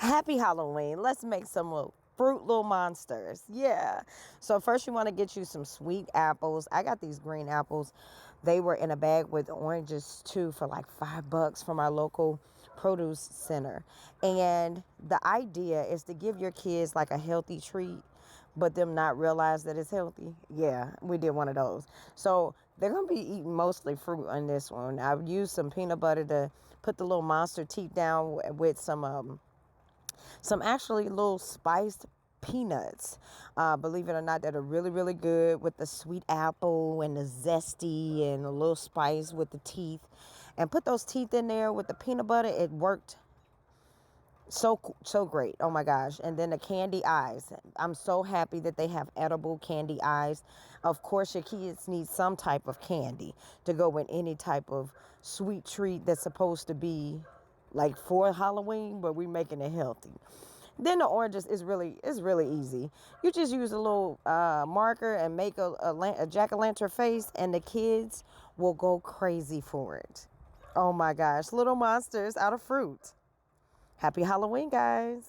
Happy Halloween. Let's make some little fruit little monsters. Yeah. So first you want to get you some sweet apples. I got these green apples. They were in a bag with oranges too for like $5 from our local produce center. And the idea is to give your kids like a healthy treat, but them not realize that it's healthy. Yeah, we did one of those. So they're going to be eating mostly fruit on this one. I've used some peanut butter to put the little monster teeth down with some actually little spiced peanuts, believe it or not, that are really really good with the sweet apple and the zesty and a little spice with the teeth, and put those teeth in there with the peanut butter. It worked so great. Oh my gosh. And then the candy eyes, I'm so happy that they have edible candy eyes. Of course your kids need some type of candy to go with any type of sweet treat that's supposed to be like for Halloween, but we making it healthy. Then the oranges is really easy. You just use a little marker and make a jack-o'-lantern face, and the kids will go crazy for it. Oh my gosh, little monsters out of fruit. Happy Halloween, guys.